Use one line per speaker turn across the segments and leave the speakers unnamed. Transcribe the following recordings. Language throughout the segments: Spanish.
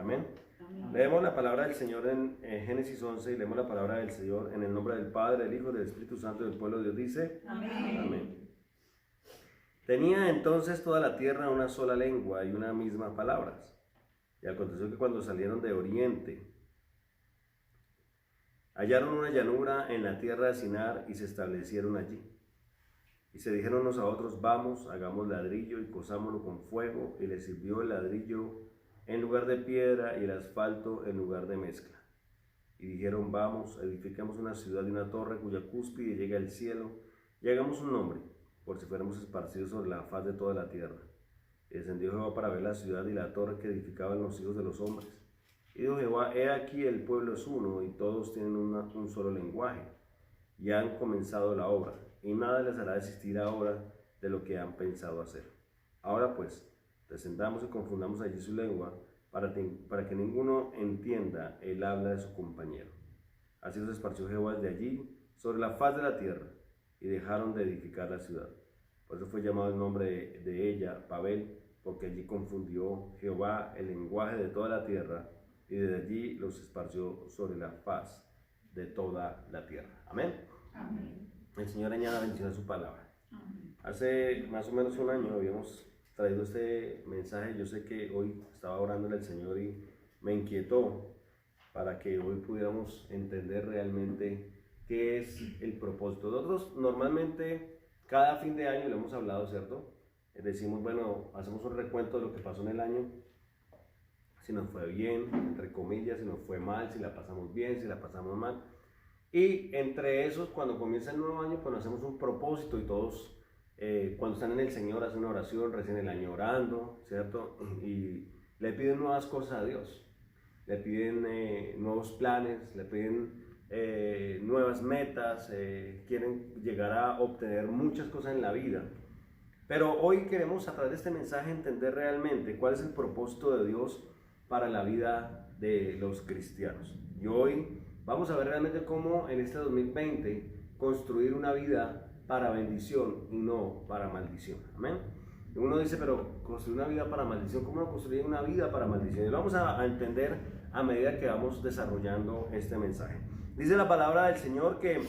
Amén.
Amén.
Leemos la palabra del Señor en Génesis 11 y leemos la palabra del Señor en el nombre del Padre, del Hijo y del Espíritu Santo del pueblo de Dios. Dice,
Amén.
amén. Tenía entonces toda la tierra una sola lengua y una misma palabras. Y aconteció que cuando salieron de oriente, hallaron una llanura en la tierra de Sinar y se establecieron allí. Y se dijeron unos a otros, vamos, hagamos ladrillo y cosámoslo con fuego. Y les sirvió el ladrillo en lugar de piedra y el asfalto en lugar de mezcla. Y dijeron, vamos, edifiquemos una ciudad y una torre cuya cúspide llegue al cielo y hagamos un nombre, por si fuéramos esparcidos sobre la faz de toda la tierra. Y descendió Jehová para ver la ciudad y la torre que edificaban los hijos de los hombres. Y dijo Jehová, he aquí el pueblo es uno y todos tienen un solo lenguaje. Y han comenzado la obra, y nada les hará desistir ahora de lo que han pensado hacer. Ahora pues, descendamos y confundamos allí su lengua, para que ninguno entienda el habla de su compañero. Así los esparció Jehová de allí sobre la faz de la tierra, y dejaron de edificar la ciudad. Por eso fue llamado el nombre de ella Babel, porque allí confundió Jehová el lenguaje de toda la tierra, y desde allí los esparció sobre la faz de toda la tierra. Amén.
Amén.
El Señor añada bendición a su palabra.
Amén.
Hace más o menos un año habíamos traído este mensaje. Yo sé que hoy estaba orándole al Señor y me inquietó para que hoy pudiéramos entender realmente qué es el propósito. Nosotros normalmente cada fin de año, lo hemos hablado, ¿cierto? Decimos, bueno, hacemos un recuento de lo que pasó en el año, si nos fue bien, entre comillas, si nos fue mal, si la pasamos bien, si la pasamos mal. Y entre esos, cuando comienza el nuevo año, pues hacemos un propósito y todos, cuando están en el Señor, hacen una oración, recién el año orando, ¿cierto? Y le piden nuevas cosas a Dios, le piden nuevos planes, le piden nuevas metas, quieren llegar a obtener muchas cosas en la vida. Pero hoy queremos a través de este mensaje entender realmente cuál es el propósito de Dios para la vida de los cristianos. Y hoy vamos a ver realmente cómo en este 2020 construir una vida para bendición y no para maldición. Amén. Uno dice, pero construir una vida para maldición, ¿cómo no construir una vida para maldición? Y lo vamos a entender a medida que vamos desarrollando este mensaje. Dice la palabra del Señor que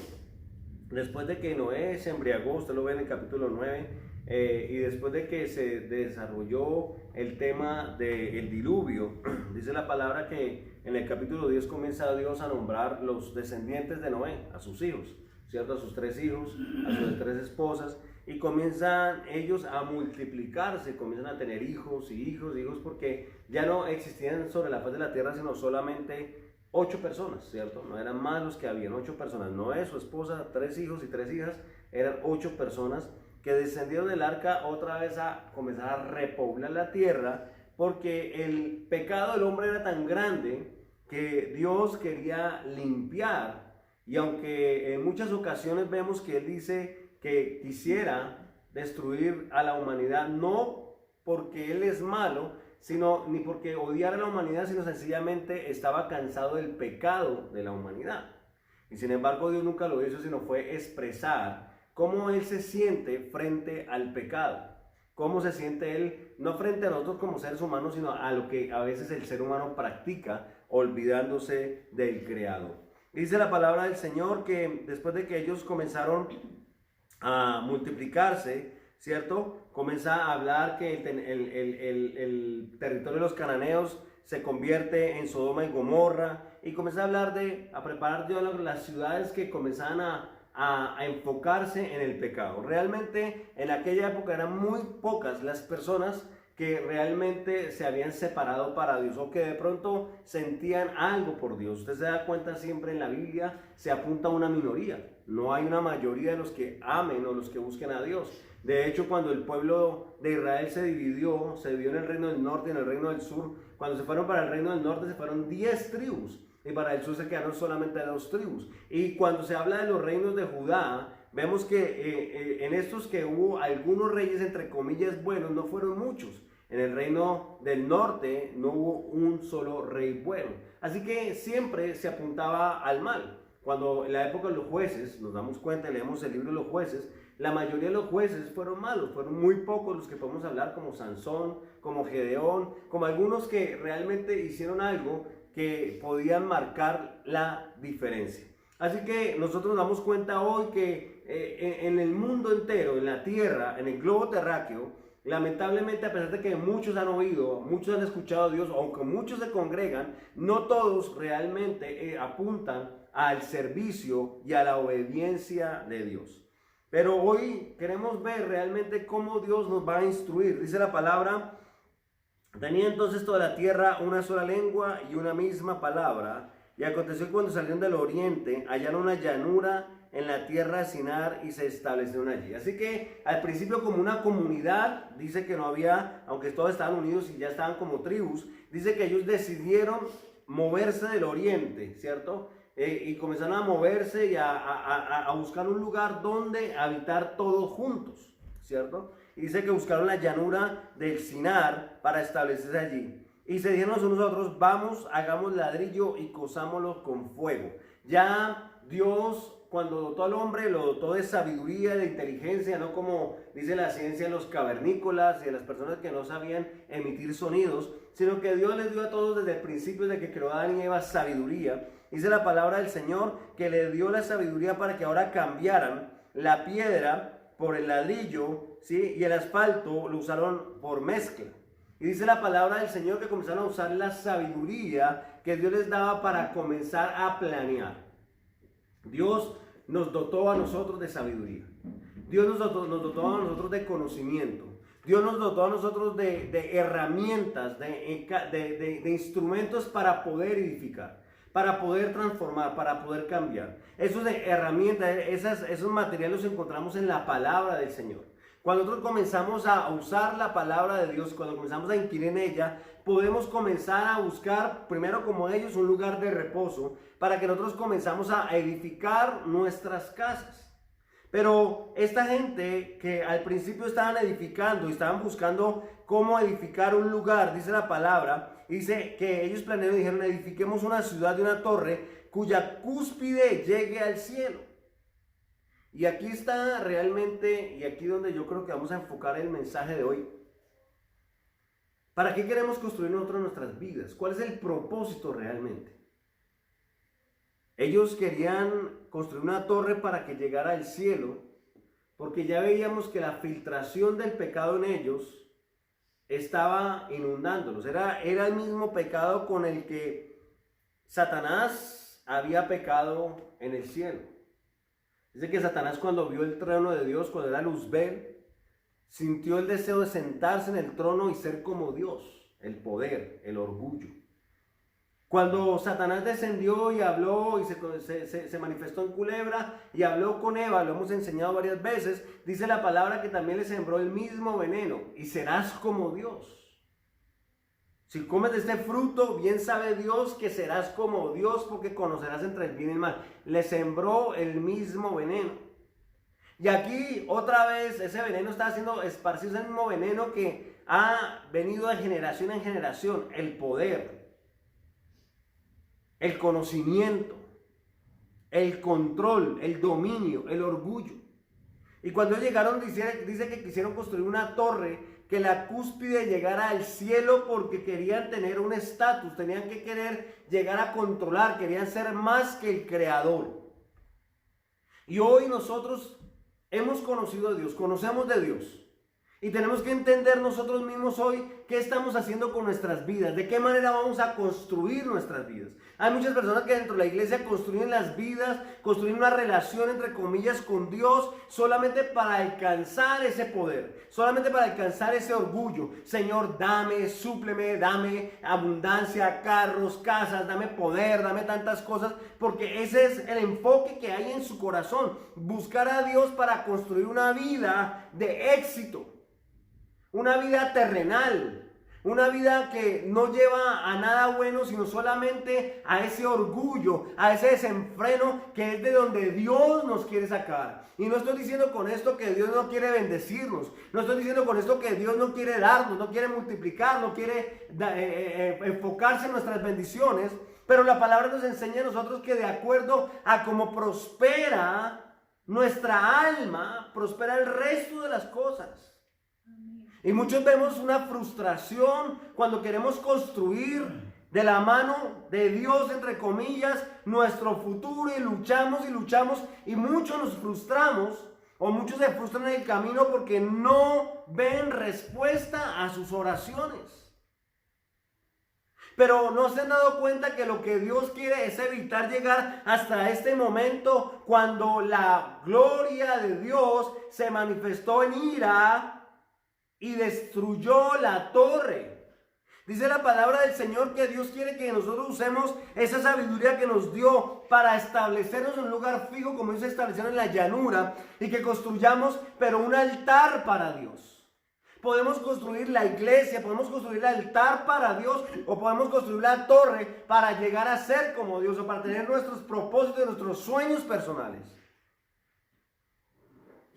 después de que Noé se embriagó, usted lo ve en el capítulo 9, y después de que se desarrolló el tema del diluvio, dice la palabra que en el capítulo 10 comienza Dios a nombrar los descendientes de Noé, a sus hijos, ¿cierto? A sus 3 hijos, a sus 3 esposas, y comienzan ellos a multiplicarse, comienzan a tener hijos y hijos y hijos, porque ya no existían sobre la faz de la tierra sino solamente 8 personas, ¿cierto? No eran más los que habían, 8 personas. Noé, su esposa, 3 hijos y 3 hijas, eran 8 personas que descendieron del arca otra vez a comenzar a repoblar la tierra, porque el pecado del hombre era tan grande que Dios quería limpiar. Y aunque en muchas ocasiones vemos que Él dice que quisiera destruir a la humanidad, no porque Él es malo, sino ni porque odiara a la humanidad, sino sencillamente estaba cansado del pecado de la humanidad. Y sin embargo Dios nunca lo hizo, sino fue expresar cómo Él se siente frente al pecado, cómo se siente Él, no frente a nosotros como seres humanos, sino a lo que a veces el ser humano practica, olvidándose del Creador. Dice la palabra del Señor que después de que ellos comenzaron a multiplicarse, ¿cierto? Comienza a hablar que el territorio de los cananeos se convierte en Sodoma y Gomorra, y comienza a hablar a preparar Dios las ciudades que comenzaban a enfocarse en el pecado. Realmente en aquella época eran muy pocas las personas que realmente se habían separado para Dios o que de pronto sentían algo por Dios. Usted se da cuenta siempre en la Biblia se apunta a una minoría. No hay una mayoría de los que amen o los que busquen a Dios. De hecho, cuando el pueblo de Israel se dividió en el reino del norte y en el reino del sur. Cuando se fueron para el reino del norte se fueron 10 tribus. Y para el sur se quedaron solamente 2 tribus. Y cuando se habla de los reinos de Judá, vemos que en estos que hubo algunos reyes, entre comillas, buenos, no fueron muchos. En el reino del norte no hubo un solo rey bueno. Así que siempre se apuntaba al mal. Cuando en la época de los jueces, nos damos cuenta, leemos el libro de los jueces, la mayoría de los jueces fueron malos, fueron muy pocos los que podemos hablar, como Sansón, como Gedeón, como algunos que realmente hicieron algo que podían marcar la diferencia. Así que nosotros nos damos cuenta hoy que en el mundo entero, en la tierra, en el globo terráqueo, lamentablemente, a pesar de que muchos han oído, muchos han escuchado a Dios, aunque muchos se congregan, no todos realmente apuntan al servicio y a la obediencia de Dios. Pero hoy queremos ver realmente cómo Dios nos va a instruir. Dice la palabra: tenía entonces toda la tierra una sola lengua y una misma palabra. Y aconteció que cuando salieron del oriente, hallaron una llanura en la tierra de Sinar y se establecieron allí. Así que al principio, como una comunidad, dice que no había, aunque todos estaban unidos y ya estaban como tribus, dice que ellos decidieron moverse del oriente, ¿cierto? Y comenzaron a moverse y a buscar un lugar donde habitar todos juntos, ¿cierto? Y dice que buscaron la llanura del Sinar para establecerse allí. Y se dijeron los unos a otros: vamos, hagamos ladrillo y cosámoslo con fuego. Ya Dios, cuando dotó al hombre, lo dotó de sabiduría, de inteligencia, no como dice la ciencia en los cavernícolas y a las personas que no sabían emitir sonidos, sino que Dios les dio a todos desde el principio de que creó a Adán y Eva sabiduría. Dice la palabra del Señor que le dio la sabiduría para que ahora cambiaran la piedra por el ladrillo, ¿sí? Y el asfalto lo usaron por mezcla. Y dice la palabra del Señor que comenzaron a usar la sabiduría que Dios les daba para comenzar a planear. Dios nos dotó a nosotros de sabiduría. Dios nos dotó a nosotros de conocimiento. Dios nos dotó a nosotros de herramientas, de instrumentos para poder edificar, para poder transformar, para poder cambiar. Esas herramientas, esos materiales los encontramos en la palabra del Señor. Cuando nosotros comenzamos a usar la palabra de Dios, cuando comenzamos a inquirir en ella, podemos comenzar a buscar, primero como ellos, un lugar de reposo, para que nosotros comenzamos a edificar nuestras casas. Pero esta gente que al principio estaban edificando y estaban buscando cómo edificar un lugar, dice la palabra, dice que ellos planearon y dijeron: edifiquemos una ciudad de una torre cuya cúspide llegue al cielo. Y aquí está realmente, y aquí donde yo creo que vamos a enfocar el mensaje de hoy. ¿Para qué queremos construir nosotros nuestras vidas? ¿Cuál es el propósito realmente? Ellos querían construir una torre para que llegara al cielo, porque ya veíamos que la filtración del pecado en ellos estaba inundándolos. Era el mismo pecado con el que Satanás había pecado en el cielo. Dice que Satanás, cuando vio el trono de Dios, cuando era Luzbel, sintió el deseo de sentarse en el trono y ser como Dios, el poder, el orgullo. Cuando Satanás descendió y habló y se manifestó en culebra y habló con Eva, lo hemos enseñado varias veces, dice la palabra que también le sembró el mismo veneno: y serás como Dios. Si comes de este fruto, bien sabe Dios que serás como Dios, porque conocerás entre el bien y el mal. Le sembró el mismo veneno. Y aquí otra vez ese veneno está haciendo esparcirse el mismo veneno que ha venido de generación en generación: el poder, el conocimiento, el control, el dominio, el orgullo. Y cuando llegaron, dice que quisieron construir una torre que la cúspide llegara al cielo, porque querían tener un estatus, tenían que querer llegar a controlar, querían ser más que el creador. Y hoy nosotros hemos conocido a Dios, conocemos de Dios. Y tenemos que entender nosotros mismos hoy qué estamos haciendo con nuestras vidas, de qué manera vamos a construir nuestras vidas. Hay muchas personas que dentro de la iglesia construyen las vidas, construyen una relación entre comillas con Dios solamente para alcanzar ese poder, solamente para alcanzar ese orgullo. Señor, dame, súpleme, dame abundancia, carros, casas, dame poder, dame tantas cosas, porque ese es el enfoque que hay en su corazón. Buscar a Dios para construir una vida de éxito. Una vida terrenal, una vida que no lleva a nada bueno, sino solamente a ese orgullo, a ese desenfreno que es de donde Dios nos quiere sacar. Y no estoy diciendo con esto que Dios no quiere bendecirnos, no estoy diciendo con esto que Dios no quiere darnos, no quiere multiplicar, no quiere enfocarse en nuestras bendiciones, pero la palabra nos enseña a nosotros que de acuerdo a cómo prospera nuestra alma, prospera el resto de las cosas. Y muchos vemos una frustración cuando queremos construir de la mano de Dios, entre comillas, nuestro futuro, y luchamos y muchos nos frustramos, o muchos se frustran en el camino porque no ven respuesta a sus oraciones. Pero no se han dado cuenta que lo que Dios quiere es evitar llegar hasta este momento cuando la gloria de Dios se manifestó en ira y destruyó la torre. Dice la palabra del Señor que Dios quiere que nosotros usemos esa sabiduría que nos dio para establecernos en un lugar fijo, como ellos se establecieron en la llanura, y que construyamos, pero un altar para Dios. Podemos construir la iglesia, podemos construir el altar para Dios, o podemos construir la torre para llegar a ser como Dios, o para tener nuestros propósitos, nuestros sueños personales.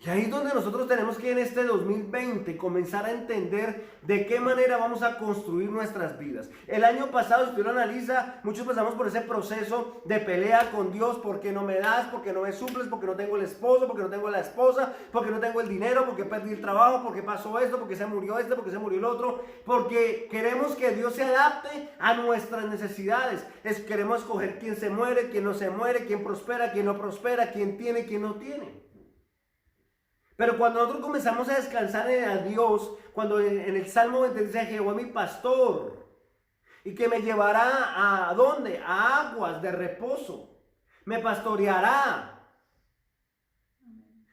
Y ahí es donde nosotros tenemos que en este 2020 comenzar a entender de qué manera vamos a construir nuestras vidas. El año pasado, si usted lo analiza, muchos pasamos por ese proceso de pelea con Dios. ¿Por qué no me das? ¿Por qué no me suples? ¿Por qué no tengo el esposo? ¿Por qué no tengo la esposa? ¿Por qué no tengo el dinero? ¿Por qué perdí el trabajo? ¿Por qué pasó esto? ¿Por qué se murió este? ¿Por qué se murió el otro? Porque queremos que Dios se adapte a nuestras necesidades. Queremos escoger quién se muere, quién no se muere, quién prospera, quién no prospera, quién tiene, quién no tiene. Pero cuando nosotros comenzamos a descansar en Dios, cuando en el Salmo 20 dice: Jehová mi pastor, y que me llevará ¿a dónde? A aguas de reposo, me pastoreará.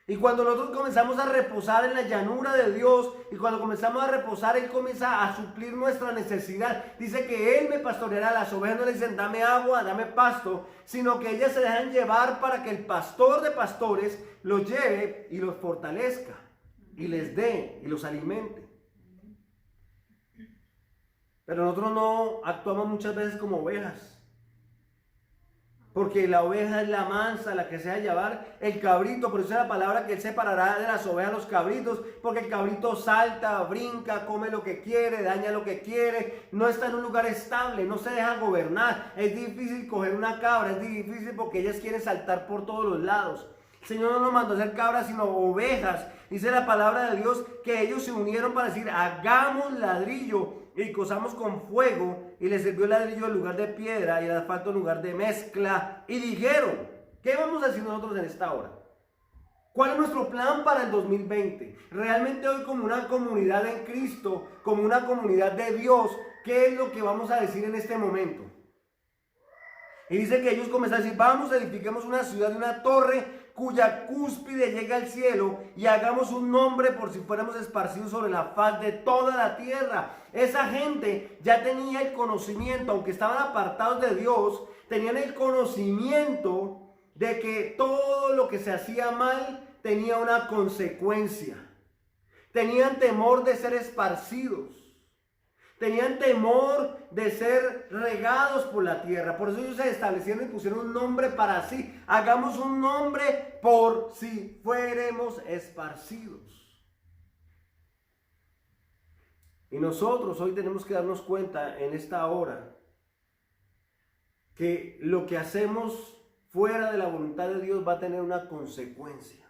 Y cuando nosotros comenzamos a reposar en la llanura de Dios, y cuando comenzamos a reposar, Él comienza a suplir nuestra necesidad. Dice que Él me pastoreará. Las ovejas no le dicen dame agua, dame pasto, sino que ellas se dejan llevar para que el pastor de pastores los lleve y los fortalezca, y les dé y los alimente. Pero nosotros no actuamos muchas veces como ovejas. Porque la oveja es la mansa, la que se deja llevar. El cabrito, por eso es la palabra que Él separará de las ovejas los cabritos, porque el cabrito salta, brinca, come lo que quiere, daña lo que quiere, no está en un lugar estable, no se deja gobernar. Es difícil coger una cabra, es difícil porque ellas quieren saltar por todos los lados. El Señor no nos mandó a ser cabras, sino ovejas. Dice la palabra de Dios que ellos se unieron para decir: hagamos ladrillo y cosamos con fuego, y les sirvió el ladrillo en lugar de piedra y el asfalto en lugar de mezcla. Y dijeron: ¿qué vamos a decir nosotros en esta hora? ¿Cuál es nuestro plan para el 2020? Realmente hoy, como una comunidad en Cristo, como una comunidad de Dios, ¿qué es lo que vamos a decir en este momento? Y dice que ellos comenzaron a decir: vamos, edifiquemos una ciudad y una torre cuya cúspide llega al cielo, y hagamos un nombre por si fuéramos esparcidos sobre la faz de toda la tierra. Esa gente ya tenía el conocimiento, aunque estaban apartados de Dios, tenían el conocimiento de que todo lo que se hacía mal tenía una consecuencia. Tenían temor de ser esparcidos. Tenían temor de ser regados por la tierra. Por eso ellos se establecieron y pusieron un nombre para sí. Hagamos un nombre por si fuéramos esparcidos. Y nosotros hoy tenemos que darnos cuenta en esta hora que lo que hacemos fuera de la voluntad de Dios va a tener una consecuencia.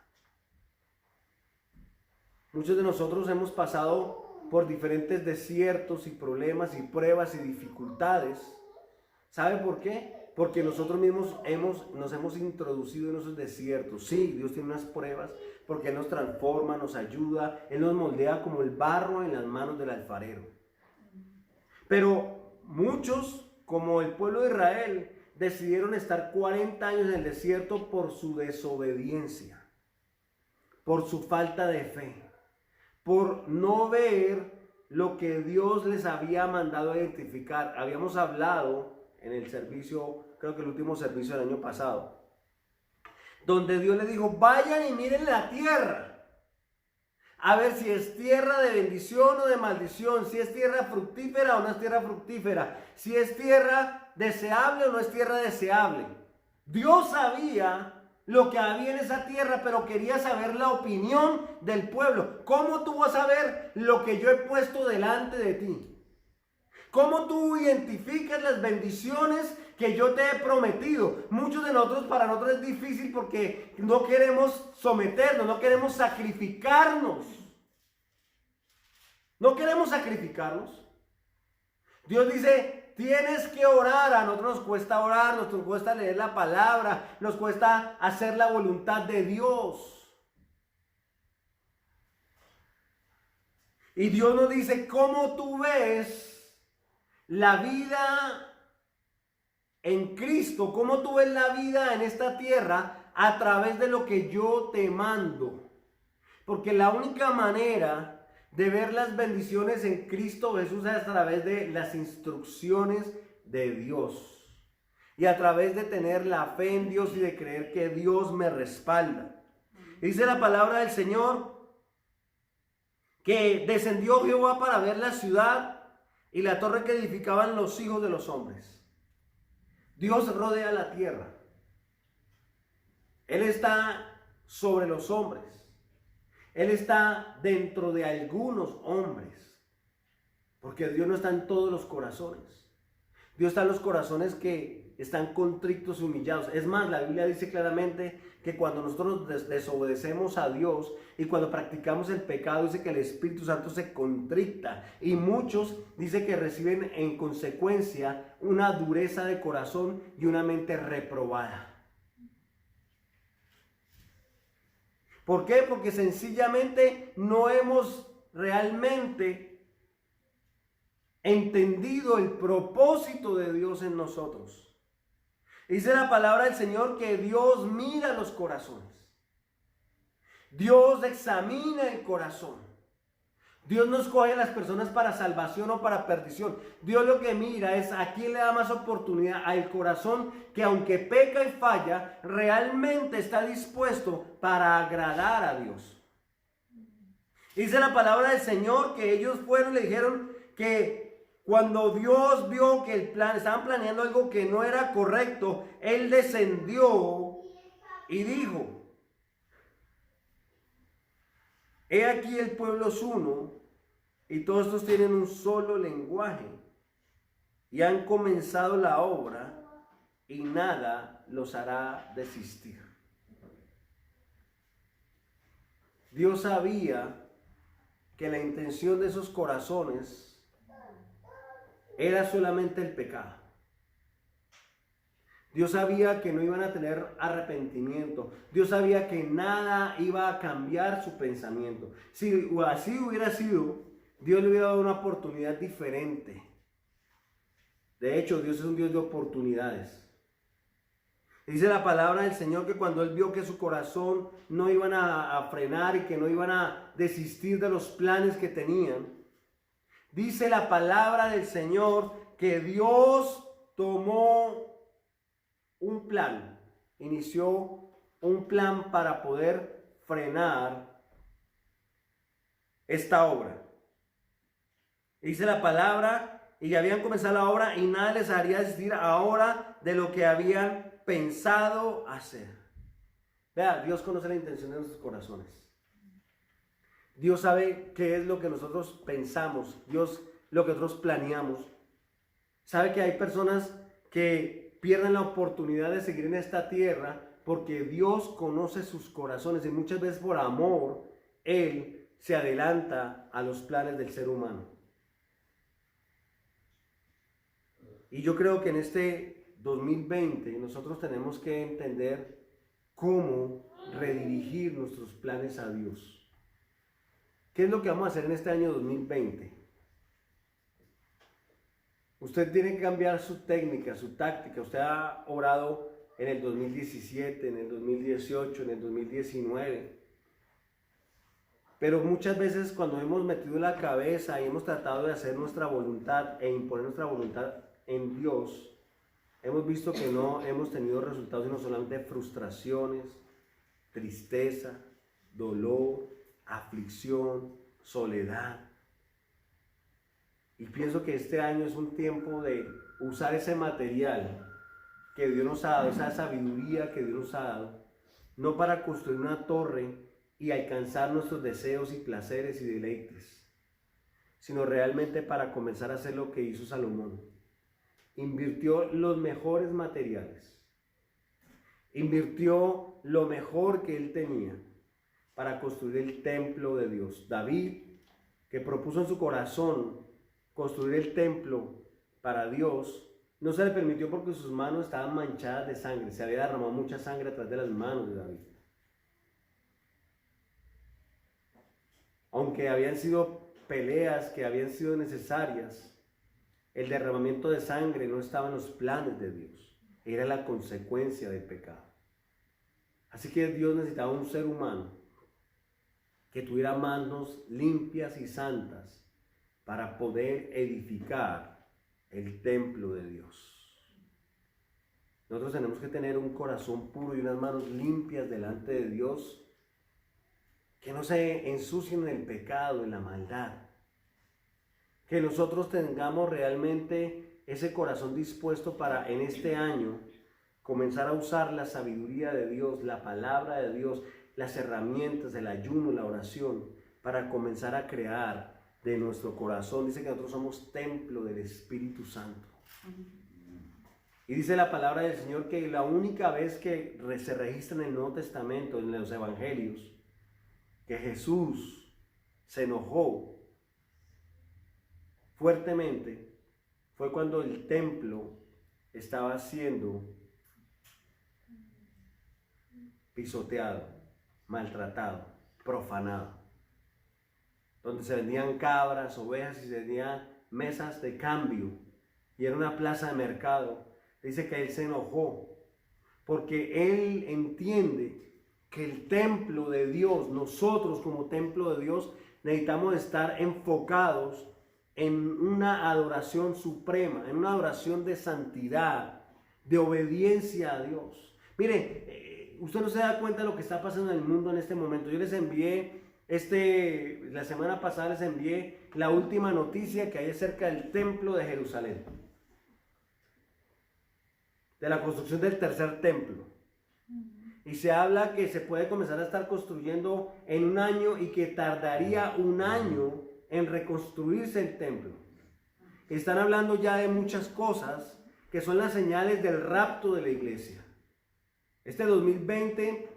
Muchos de nosotros hemos pasado por diferentes desiertos y problemas y pruebas y dificultades. ¿Sabe por qué? Porque nosotros mismos nos hemos introducido en esos desiertos. Sí, Dios tiene unas pruebas porque Él nos transforma, nos ayuda, Él nos moldea como el barro en las manos del alfarero. Pero muchos, como el pueblo de Israel, decidieron estar 40 años en el desierto por su desobediencia, por su falta de fe, por no ver lo que Dios les había mandado a identificar. Habíamos hablado en el servicio, creo que el último servicio del año pasado, donde Dios les dijo: vayan y miren la tierra, a ver si es tierra de bendición o de maldición, si es tierra fructífera o no es tierra fructífera, si es tierra deseable o no es tierra deseable. Dios sabía lo que había en esa tierra, pero quería saber la opinión del pueblo. ¿Cómo tú vas a ver lo que yo he puesto delante de ti? ¿Cómo tú identificas las bendiciones que yo te he prometido. Muchos de nosotros, para nosotros es difícil porque no queremos someternos, no queremos sacrificarnos. No queremos sacrificarnos. Dios dice, tienes que orar. A nosotros nos cuesta orar, nos cuesta leer la palabra, nos cuesta hacer la voluntad de Dios. Y Dios nos dice, ¿cómo tú ves la vida en Cristo? ¿Cómo tú ves la vida en esta tierra a través de lo que yo te mando? Porque la única manera de ver las bendiciones en Cristo Jesús es a través de las instrucciones de Dios. Y a través de tener la fe en Dios y de creer que Dios me respalda. Dice la palabra del Señor que descendió Jehová para ver la ciudad y la torre que edificaban los hijos de los hombres. Dios rodea la tierra. Él está sobre los hombres. Él está dentro de algunos hombres. Porque Dios no está en todos los corazones. Dios está en los corazones que están contritos y humillados. Es más, la Biblia dice claramente que cuando nosotros desobedecemos a Dios y cuando practicamos el pecado, dice que el Espíritu Santo se contricta. Y muchos dice que reciben en consecuencia una dureza de corazón y una mente reprobada. ¿Por qué? Porque sencillamente no hemos realmente entendido el propósito de Dios en nosotros. Dice la palabra del Señor que Dios mira los corazones. Dios examina el corazón. Dios no escoge a las personas para salvación o para perdición. Dios lo que mira es a quién le da más oportunidad, al corazón que aunque peca y falla, realmente está dispuesto para agradar a Dios. Dice la palabra del Señor que ellos fueron y le dijeron que cuando Dios vio que estaban planeando algo que no era correcto, Él descendió y dijo: he aquí el pueblo es uno y todos estos tienen un solo lenguaje y han comenzado la obra y nada los hará desistir. Dios sabía que la intención de esos corazones era solamente el pecado. Dios sabía que no iban a tener arrepentimiento. Dios sabía que nada iba a cambiar su pensamiento. Si así hubiera sido, Dios le hubiera dado una oportunidad diferente. De hecho, Dios es un Dios de oportunidades. Dice la palabra del Señor que cuando Él vio que su corazón no iban a frenar y que no iban a desistir de los planes que tenían, dice la palabra del Señor que Dios tomó un plan, inició un plan para poder frenar esta obra. Dice la palabra, y ya habían comenzado la obra y nada les haría desistir ahora de lo que habían pensado hacer. Vea, Dios conoce la intención de nuestros corazones. Dios sabe qué es lo que nosotros pensamos, Dios lo que nosotros planeamos. Sabe que hay personas que pierden la oportunidad de seguir en esta tierra porque Dios conoce sus corazones y muchas veces por amor Él se adelanta a los planes del ser humano. Y yo creo que en este 2020 nosotros tenemos que entender cómo redirigir nuestros planes a Dios. ¿Qué es lo que vamos a hacer en este año 2020? Usted tiene que cambiar su técnica, su táctica. Usted ha orado en el 2017, en el 2018, en el 2019. Pero muchas veces cuando hemos metido la cabeza y hemos tratado de hacer nuestra voluntad e imponer nuestra voluntad en Dios, hemos visto que no hemos tenido resultados, sino solamente frustraciones, tristeza, dolor, aflicción, soledad. Y pienso que este año es un tiempo de usar ese material que Dios nos ha dado, esa sabiduría que Dios nos ha dado, no para construir una torre y alcanzar nuestros deseos y placeres y deleites, sino realmente para comenzar a hacer lo que hizo Salomón. invirtió los mejores materiales, invirtió lo mejor que él tenía para construir el templo de Dios. David, que propuso en su corazón construir el templo para Dios, no se le permitió porque sus manos estaban manchadas de sangre. Se había derramado mucha sangre atrás de las manos de David. Aunque habían sido peleas que habían sido necesarias, el derramamiento de sangre no estaba en los planes de Dios. Era la consecuencia del pecado. Así que Dios necesitaba un ser humano que tuviera manos limpias y santas para poder edificar el templo de Dios. Nosotros tenemos que tener un corazón puro y unas manos limpias delante de Dios, que no se ensucien en el pecado, en la maldad. Que nosotros tengamos realmente ese corazón dispuesto para en este año comenzar a usar la sabiduría de Dios, la palabra de Dios, las herramientas del ayuno, la oración, para comenzar a crear de nuestro corazón. Dice que nosotros somos templo del Espíritu Santo. Y dice la palabra del Señor que la única vez que se registra en el Nuevo Testamento, en los Evangelios, que Jesús se enojó fuertemente, fue cuando el templo estaba siendo pisoteado, maltratado, profanado, donde se vendían cabras, ovejas y se vendían mesas de cambio, y era una plaza de mercado. Dice que él se enojó porque él entiende que el templo de Dios, nosotros como templo de Dios, necesitamos estar enfocados en una adoración suprema, en una adoración de santidad, de obediencia a Dios. Mire, usted no se da cuenta de lo que está pasando en el mundo en este momento. Yo les envié, la semana pasada les envié la última noticia que hay acerca del templo de Jerusalén, de la construcción del tercer templo. Y se habla que se puede comenzar a estar construyendo en un año y que tardaría un año en reconstruirse el templo. Están hablando ya de muchas cosas que son las señales del rapto de la iglesia. Este 2020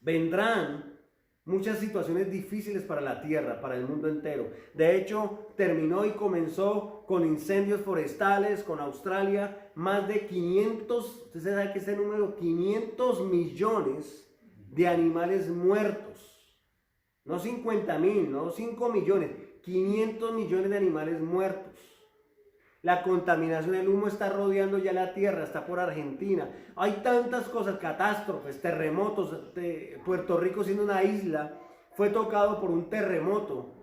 vendrán muchas situaciones difíciles para la tierra, para el mundo entero. De hecho, terminó y comenzó con incendios forestales, con Australia, más de 500, usted sabe que ese número, 500 millones de animales muertos. No 50,000, no 5 millones, 500 millones de animales muertos. La contaminación, el humo está rodeando ya la tierra, está por Argentina. Hay tantas cosas, catástrofes, terremotos. Puerto Rico, siendo una isla, fue tocado por un terremoto.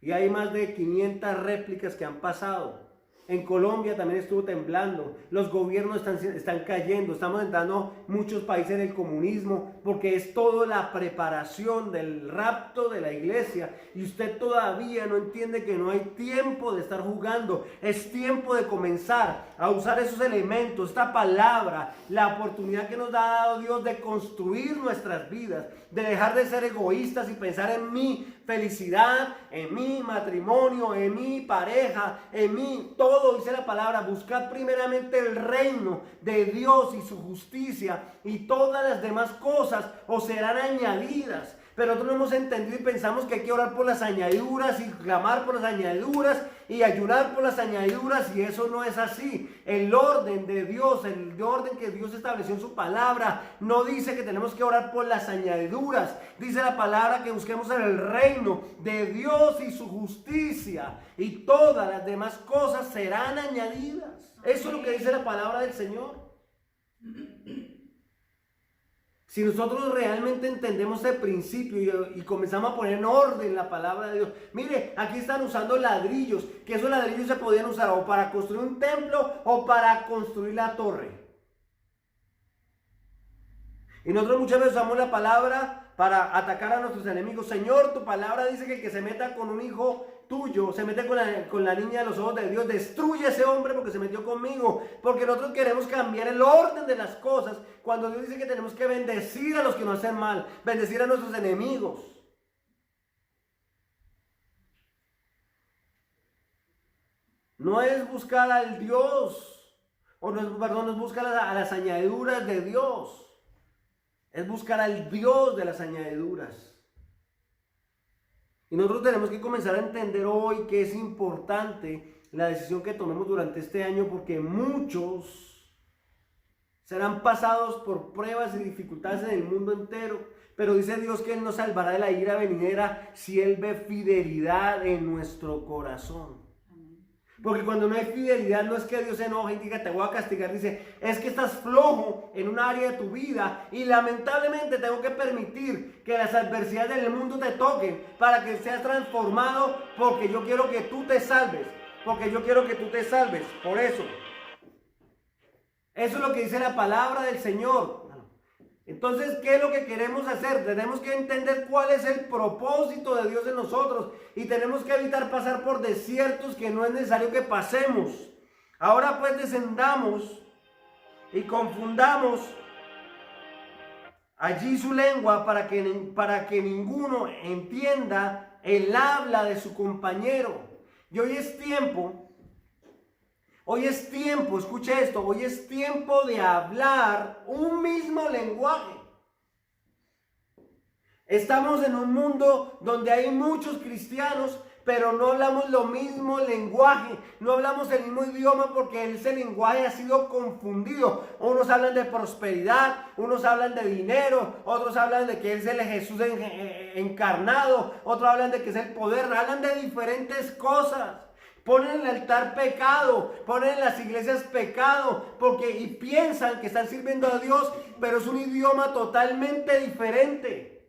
Y hay más de 500 réplicas que han pasado. En Colombia también estuvo temblando. Los gobiernos están cayendo. Estamos entrando muchos países en el comunismo, porque es toda la preparación del rapto de la iglesia. Y usted todavía no entiende que no hay tiempo de estar jugando. Es tiempo de comenzar a usar esos elementos, esta palabra, la oportunidad que nos ha dado Dios de construir nuestras vidas, de dejar de ser egoístas y pensar en mi felicidad, en mi matrimonio, en mi pareja, en mí. Todo dice la palabra: buscad primeramente el reino de Dios y su justicia, y todas las demás cosas os serán añadidas. Pero nosotros no hemos entendido y pensamos que hay que orar por las añadiduras y clamar por las añadiduras y ayunar por las añadiduras, y eso no es así. El orden de Dios, el orden que Dios estableció en su palabra, no dice que tenemos que orar por las añadiduras. Dice la palabra que busquemos en el reino de Dios y su justicia, y todas las demás cosas serán añadidas. Eso es lo que dice la palabra del Señor. Si nosotros realmente entendemos el principio y comenzamos a poner en orden la palabra de Dios. Mire, aquí están usando ladrillos, que esos ladrillos se podían usar o para construir un templo o para construir la torre. Y nosotros muchas veces usamos la palabra para atacar a nuestros enemigos. Señor, tu palabra dice que el que se meta con un hijo tuyo, se mete con la niña de los ojos de Dios, destruye a ese hombre porque se metió conmigo. Porque nosotros queremos cambiar el orden de las cosas, cuando Dios dice que tenemos que bendecir a los que nos hacen mal, bendecir a nuestros enemigos. No es buscar al Dios nos busca a las añadiduras de Dios. Es buscar al Dios de las añadiduras. Y nosotros tenemos que comenzar a entender hoy que es importante la decisión que tomemos durante este año, porque muchos serán pasados por pruebas y dificultades en el mundo entero. Pero dice Dios que Él nos salvará de la ira venidera si Él ve fidelidad en nuestro corazón. Porque cuando no hay fidelidad, no es que Dios se enoje y diga te voy a castigar, dice es que estás flojo en un área de tu vida y lamentablemente tengo que permitir que las adversidades del mundo te toquen para que seas transformado, porque yo quiero que tú te salves, por eso. Eso es lo que dice la palabra del Señor. Entonces, ¿qué es lo que queremos hacer? Tenemos que entender cuál es el propósito de Dios en nosotros y tenemos que evitar pasar por desiertos que no es necesario que pasemos. Ahora pues descendamos y confundamos allí su lengua para que ninguno entienda el habla de su compañero. Y hoy es tiempo, escuche esto, hoy es tiempo de hablar un mismo lenguaje. Estamos en un mundo donde hay muchos cristianos, pero no hablamos lo mismo lenguaje, no hablamos el mismo idioma porque ese lenguaje ha sido confundido. Unos hablan de prosperidad, unos hablan de dinero, otros hablan de que es el Jesús encarnado, otros hablan de que es el poder, hablan de diferentes cosas. Ponen en el altar pecado, ponen en las iglesias pecado, y piensan que están sirviendo a Dios, pero es un idioma totalmente diferente.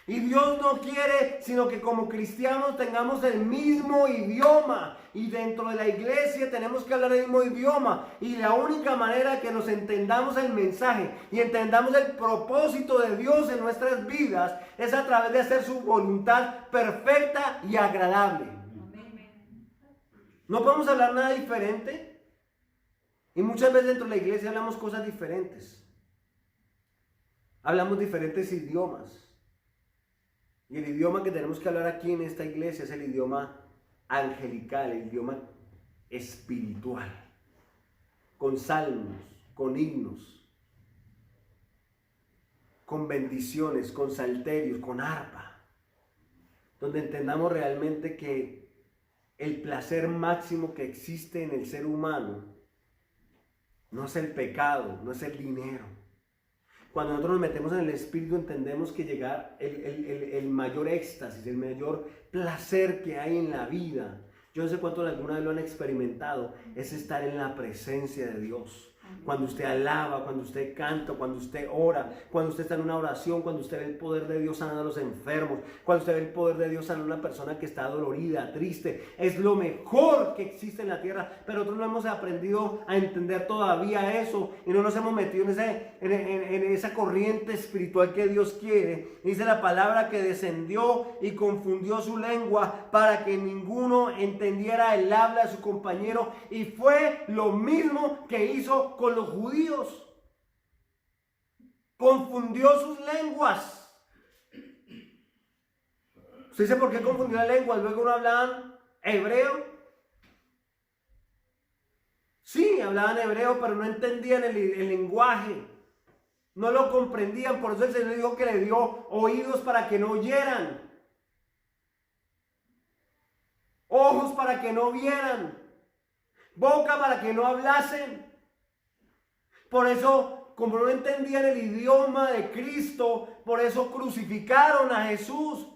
Y Dios no quiere sino que como cristianos tengamos el mismo idioma. Y dentro de la iglesia tenemos que hablar el mismo idioma. Y la única manera que nos entendamos el mensaje y entendamos el propósito de Dios en nuestras vidas es a través de hacer su voluntad perfecta y agradable. No podemos hablar nada diferente. Y muchas veces dentro de la iglesia hablamos cosas diferentes. Hablamos diferentes idiomas. Y el idioma que tenemos que hablar aquí en esta iglesia es el idioma angelical, el idioma espiritual. Con salmos, con himnos, con bendiciones, con salterios, con arpa. Donde entendamos realmente que el placer máximo que existe en el ser humano no es el pecado, no es el dinero. Cuando nosotros nos metemos en el Espíritu entendemos que llegar el mayor éxtasis, el mayor placer que hay en la vida, yo no sé cuántos alguna vez lo han experimentado, es estar en la presencia de Dios. Cuando usted alaba, cuando usted canta, cuando usted ora, cuando usted está en una oración, cuando usted ve el poder de Dios sanando a los enfermos, cuando usted ve el poder de Dios sanando a una persona que está dolorida, triste, es lo mejor que existe en la tierra, pero nosotros no hemos aprendido a entender todavía eso y no nos hemos metido en esa corriente espiritual que Dios quiere. Dice la palabra que descendió y confundió su lengua para que ninguno entendiera el habla de su compañero, y fue lo mismo que hizo con los judíos. Confundió sus lenguas. ¿Usted dice por qué confundió la lengua? Luego no hablaban hebreo. Sí, hablaban hebreo, pero no entendían el lenguaje. No lo comprendían. Por eso el Señor dijo que le dio oídos para que no oyeran, ojos para que no vieran, boca para que no hablasen. Por eso, como no entendían el idioma de Cristo, por eso crucificaron a Jesús.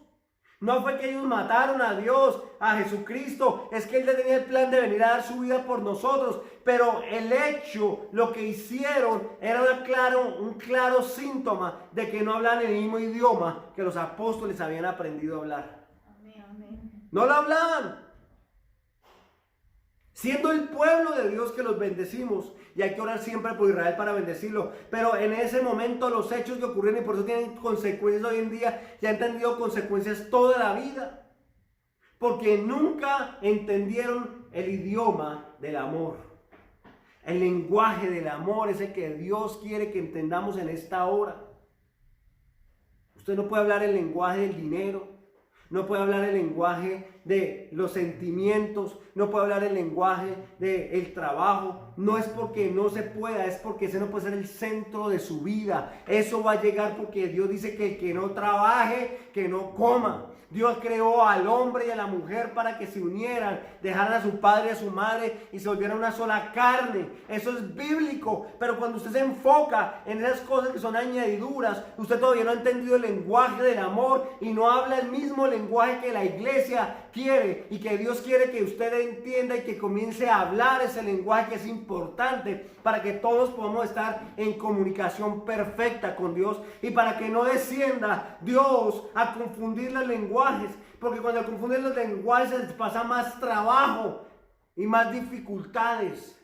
No fue que ellos mataron a Dios, a Jesucristo, es que Él tenía el plan de venir a dar su vida por nosotros. Pero el hecho, lo que hicieron, era un claro síntoma de que no hablaban el mismo idioma que los apóstoles habían aprendido a hablar. No lo hablaban. Siendo el pueblo de Dios que los bendecimos, y hay que orar siempre por Israel para bendecirlo, pero en ese momento los hechos que ocurrieron, y por eso tienen consecuencias hoy en día, ya han tenido consecuencias toda la vida, porque nunca entendieron el idioma del amor. El lenguaje del amor es el que Dios quiere que entendamos en esta hora. Usted no puede hablar el lenguaje del dinero.
no puede hablar el lenguaje de los sentimientos, no puede hablar el lenguaje del trabajo. No es porque no se pueda, es porque ese no puede ser el centro de su vida. Eso va a llegar porque Dios dice que el que no trabaje, que no coma. Dios creó al hombre y a la mujer para que se unieran, dejaran a su padre y a su madre y se volvieran una sola carne. Eso es bíblico, pero cuando usted se enfoca en esas cosas que son añadiduras, usted todavía no ha entendido el lenguaje del amor y no habla el mismo lenguaje que la iglesia quiere y que Dios quiere que usted entienda y que comience a hablar ese lenguaje que es importante para que todos podamos estar en comunicación perfecta con Dios y para que no descienda Dios a confundir los lenguajes, porque cuando confunden los lenguajes les pasa más trabajo y más dificultades.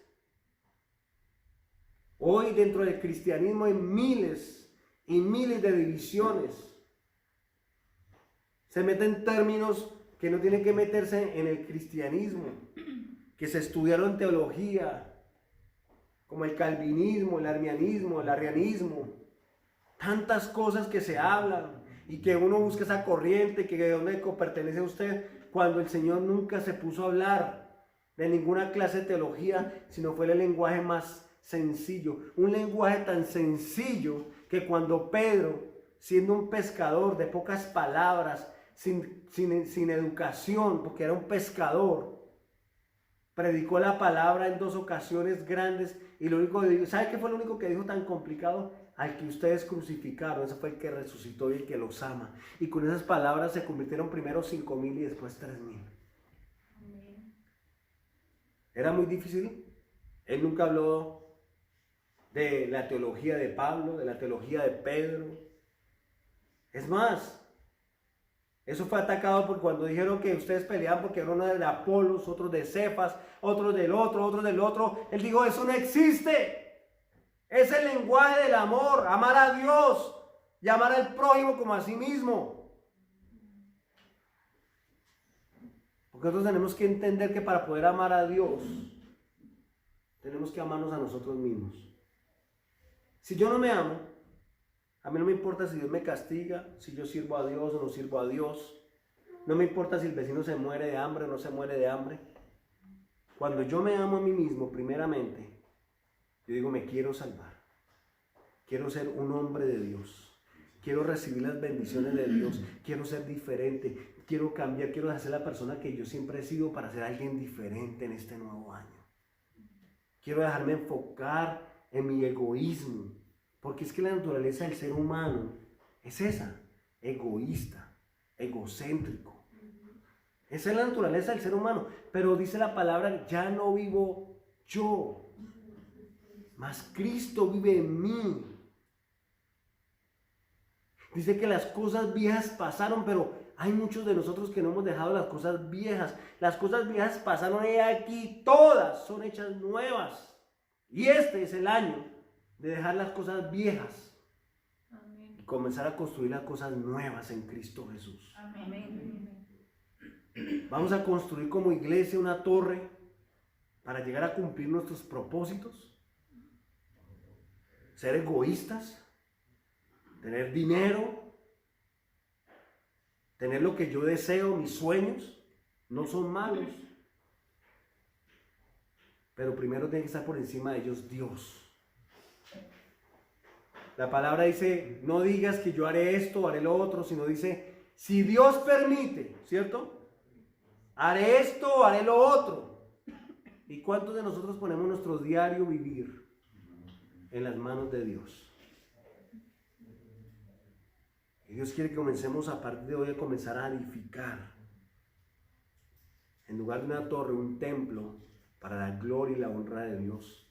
Hoy dentro del cristianismo hay miles y miles de divisiones. Se meten términos que no tienen que meterse en el cristianismo, que se estudiaron teología, como el calvinismo, el arminianismo, el arrianismo, tantas cosas que se hablan y que uno busca esa corriente, que de dónde pertenece a usted, cuando el Señor nunca se puso a hablar de ninguna clase de teología, sino fue el lenguaje más sencillo, un lenguaje tan sencillo que cuando Pedro, siendo un pescador de pocas palabras, sin educación, porque era un pescador, predicó la palabra en 2 ocasiones grandes y lo único que dijo, ¿sabe qué fue lo único que dijo tan complicado? Al que ustedes crucificaron, ese fue el que resucitó y el que los ama. Y con esas palabras se convirtieron primero 5,000 y después 3,000. Era muy difícil. Él nunca habló de la teología de Pablo, de la teología de Pedro. Es más, eso fue atacado por cuando dijeron que ustedes peleaban porque eran uno de Apolos, otros de Cefas, otros del otro, otros del otro. Él dijo, eso no existe. Es el lenguaje del amor, amar a Dios y amar al prójimo como a sí mismo. Porque nosotros tenemos que entender que para poder amar a Dios, tenemos que amarnos a nosotros mismos. Si yo no me amo, a mí no me importa si Dios me castiga, si yo sirvo a Dios o no sirvo a Dios. No me importa si el vecino se muere de hambre o no se muere de hambre. Cuando yo me amo a mí mismo, primeramente, yo digo, me quiero salvar. Quiero ser un hombre de Dios. Quiero recibir las bendiciones de Dios. Quiero ser diferente. Quiero cambiar. Quiero ser la persona que yo siempre he sido para ser alguien diferente en este nuevo año. Quiero dejarme enfocar en mi egoísmo. Porque es que la naturaleza del ser humano es esa. Egoísta. Egocéntrico. Esa es la naturaleza del ser humano. Pero dice la palabra, ya no vivo yo, mas Cristo vive en mí. Dice que las cosas viejas pasaron, pero hay muchos de nosotros que no hemos dejado las cosas viejas. Las cosas viejas pasaron y aquí todas son hechas nuevas. Y este es el año de dejar las cosas viejas. Amén. Y comenzar a construir las cosas nuevas en Cristo Jesús. Amén. Vamos a construir como iglesia una torre para llegar a cumplir nuestros propósitos. Ser egoístas, tener dinero, tener lo que yo deseo, mis sueños, no son malos. Pero primero tiene que estar por encima de ellos Dios. La palabra dice, no digas que yo haré esto, haré lo otro, sino dice, si Dios permite, ¿cierto? Haré esto, haré lo otro. ¿Y cuántos de nosotros ponemos nuestro diario vivir en las manos de Dios? Y Dios quiere que comencemos a partir de hoy a comenzar a edificar, en lugar de una torre, un templo para la gloria y la honra de Dios,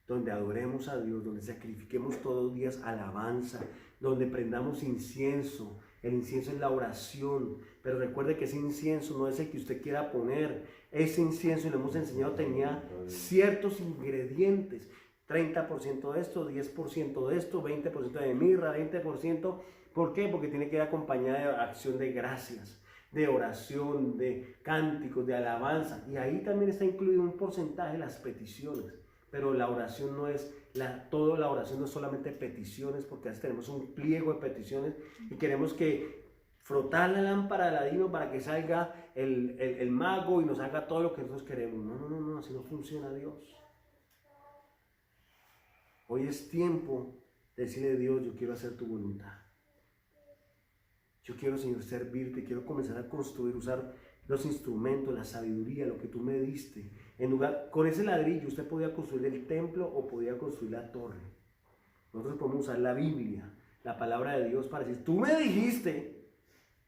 donde adoremos a Dios, donde sacrifiquemos todos los días alabanza, donde prendamos incienso. El incienso es la oración, pero recuerde que ese incienso no es el que usted quiera poner. Ese incienso, y lo hemos enseñado, tenía ciertos ingredientes. 30% de esto, 10% de esto, 20% de mirra, 20%. ¿Por qué? Porque tiene que ir acompañada de acción de gracias, de oración, de cánticos, de alabanza. Y ahí también está incluido un porcentaje de las peticiones. Pero la oración no es, toda la oración no es solamente peticiones, porque a veces tenemos un pliego de peticiones y queremos que frotar la lámpara de Aladino para que salga el mago y nos haga todo lo que nosotros queremos. No, así no funciona Dios. Hoy es tiempo de decirle a Dios, yo quiero hacer tu voluntad. Yo quiero, Señor, servirte, quiero comenzar a construir, usar los instrumentos, la sabiduría, lo que tú me diste. Con ese ladrillo usted podía construir el templo o podía construir la torre. Nosotros podemos usar la Biblia, la palabra de Dios para decir, tú me dijiste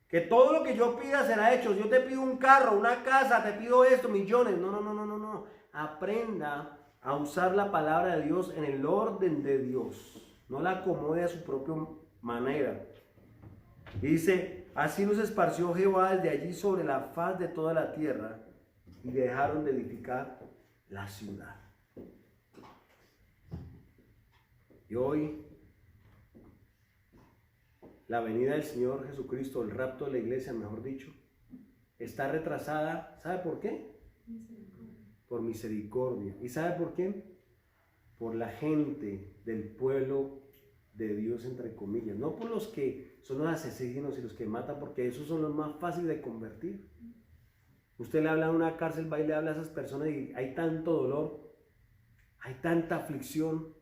que todo lo que yo pida será hecho. Yo te pido un carro, una casa, te pido esto, millones. No. Aprenda a usar la palabra de Dios en el orden de Dios. No la acomode a su propia manera. Y dice, así los esparció Jehová desde allí sobre la faz de toda la tierra y dejaron de edificar la ciudad. Y hoy, la venida del Señor Jesucristo, el rapto de la iglesia, mejor dicho, está retrasada. ¿Sabe por qué? Por misericordia. ¿Y sabe por qué? Por la gente del pueblo de Dios, entre comillas, no por los que son los asesinos y los que matan, porque esos son los más fáciles de convertir. Usted le habla a una cárcel, va y le habla a esas personas y hay tanto dolor, hay tanta aflicción,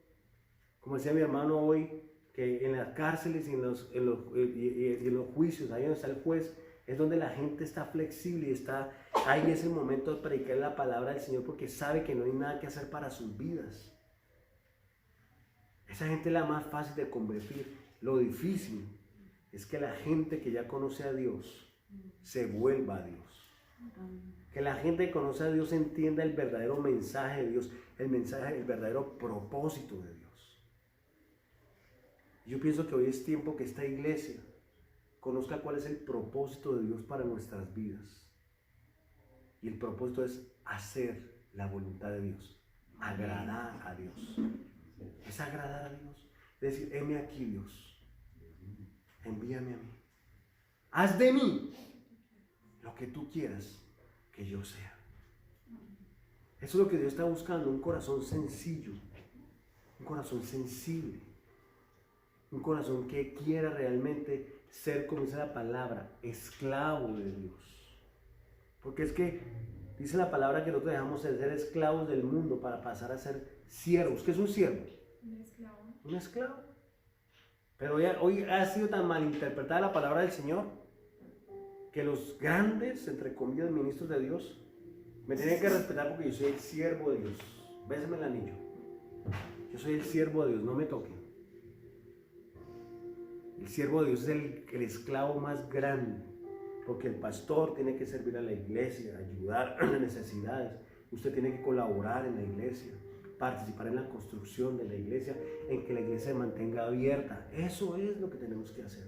como decía mi hermano hoy, que en las cárceles y en los juicios, ahí donde está el juez, es donde la gente está flexible y está, ahí es el momento de predicar la palabra del Señor porque sabe que no hay nada que hacer para sus vidas. Esa gente es la más fácil de convertir. Lo difícil es que la gente que ya conoce a Dios se vuelva a Dios. Que la gente que conoce a Dios entienda el verdadero mensaje de Dios, el verdadero propósito de Dios. Yo pienso que hoy es tiempo que esta iglesia conozca cuál es el propósito de Dios para nuestras vidas. Y el propósito es hacer la voluntad de Dios, agradar a Dios. Es agradar a Dios. Es decir, heme aquí, Dios. Envíame a mí. Haz de mí lo que tú quieras que yo sea. Eso es lo que Dios está buscando, un corazón sencillo, un corazón sensible, un corazón que quiera realmente ser, como dice la palabra, esclavo de Dios. Porque es que dice la palabra que nosotros dejamos de ser esclavos del mundo para pasar a ser siervos. ¿Qué es un siervo?
Un esclavo.
Un esclavo. Pero hoy ha sido tan malinterpretada la palabra del Señor que los grandes, entre comillas, ministros de Dios me tienen que respetar porque yo soy el siervo de Dios. Bésame el anillo. Yo soy el siervo de Dios, no me toquen. El siervo de Dios es el esclavo más grande, porque el pastor tiene que servir a la iglesia, ayudar en las necesidades. Usted tiene que colaborar en la iglesia, participar en la construcción de la iglesia, en que la iglesia se mantenga abierta. Eso es lo que tenemos que hacer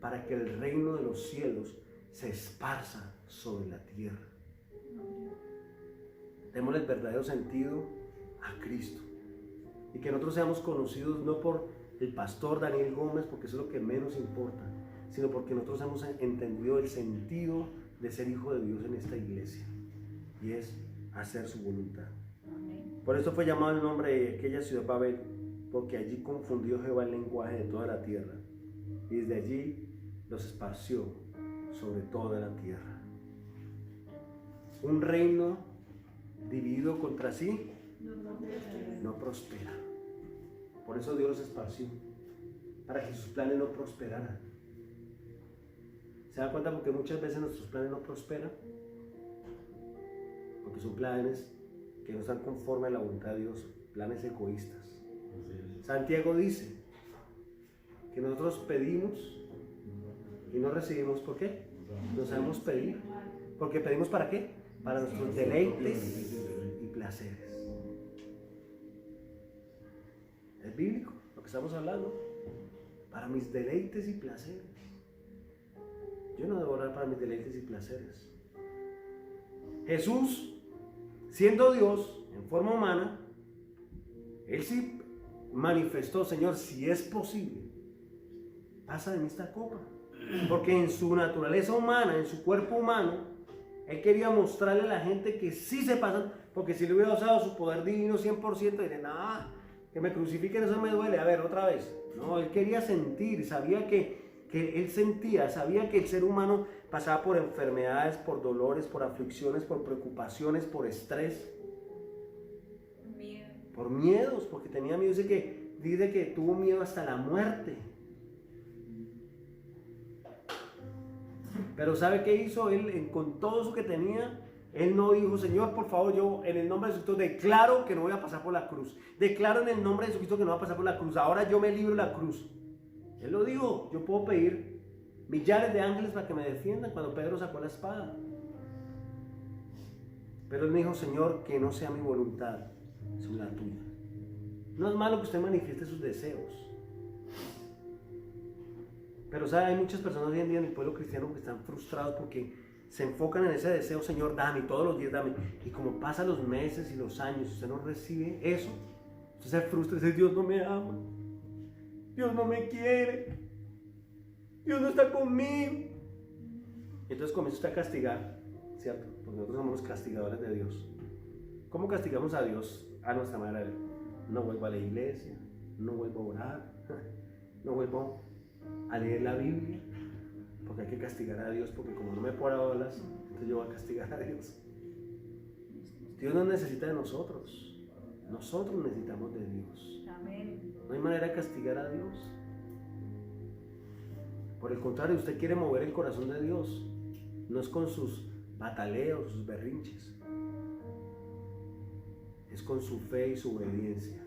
para que el reino de los cielos se esparza sobre la tierra. Démosle el verdadero sentido a Cristo y que nosotros seamos conocidos no por el pastor Daniel Gómez, porque eso es lo que menos importa, sino porque nosotros hemos entendido el sentido de ser hijo de Dios en esta iglesia, y es hacer su voluntad. Por eso fue llamado el nombre de aquella ciudad Babel, porque allí confundió Jehová el lenguaje de toda la tierra, y desde allí los esparció sobre toda la tierra. Un reino dividido contra sí no prospera. Por eso Dios los esparció, para que sus planes no prosperaran. ¿Se da cuenta? Porque muchas veces nuestros planes no prosperan, porque son planes que no están conformes a la voluntad de Dios, planes egoístas. Santiago dice que nosotros pedimos y no recibimos. ¿Por qué? No sabemos pedir. Porque pedimos ¿para qué? Para nuestros deleites y placeres. Es bíblico lo que estamos hablando. Para mis deleites y placeres. Yo no debo orar para mis deleites y placeres. Jesús, siendo Dios en forma humana, Él sí manifestó: Señor, si es posible, pasa de mí esta copa. Porque en su naturaleza humana, en su cuerpo humano, Él quería mostrarle a la gente que sí se pasan, porque si le hubiera usado su poder divino 100%, dice, nada, que me crucifiquen, eso me duele, a ver, otra vez. No, Él quería sentir, sabía que que él sentía, sabía que el ser humano pasaba por enfermedades, por dolores, por aflicciones, por preocupaciones, por estrés, por miedos, porque tenía miedo. Dice que tuvo miedo hasta la muerte. Pero ¿sabe qué hizo él con todo eso que tenía? Él no dijo, Señor, por favor, yo en el nombre de Jesucristo declaro que no voy a pasar por la cruz. Declaro en el nombre de Jesucristo que no voy a pasar por la cruz. Ahora yo me libro de la cruz. Él lo dijo, yo puedo pedir millares de ángeles para que me defiendan cuando Pedro sacó la espada. Pero él me dijo, Señor, que no sea mi voluntad, sino la tuya. No es malo que usted manifieste sus deseos. Pero sabe, hay muchas personas hoy en día en el pueblo cristiano que están frustrados porque se enfocan en ese deseo, Señor, dame, todos los días dame. Y como pasan los meses y los años, usted no recibe eso, usted se frustra y dice, Dios no me ama, Dios no me quiere, Dios no está conmigo. Y entonces comienza usted a castigar, ¿cierto? Porque nosotros somos los castigadores de Dios. ¿Cómo castigamos a Dios a nuestra manera? No vuelvo a la iglesia, no vuelvo a orar, no vuelvo a leer la Biblia, porque hay que castigar a Dios, porque como no me paro olas, entonces yo voy a castigar a Dios. Dios no necesita de nosotros, nosotros necesitamos de Dios.
Amén.
No hay manera de castigar a Dios. Por el contrario, usted quiere mover el corazón de Dios, no es con sus pataleos, sus berrinches, es con su fe y su obediencia.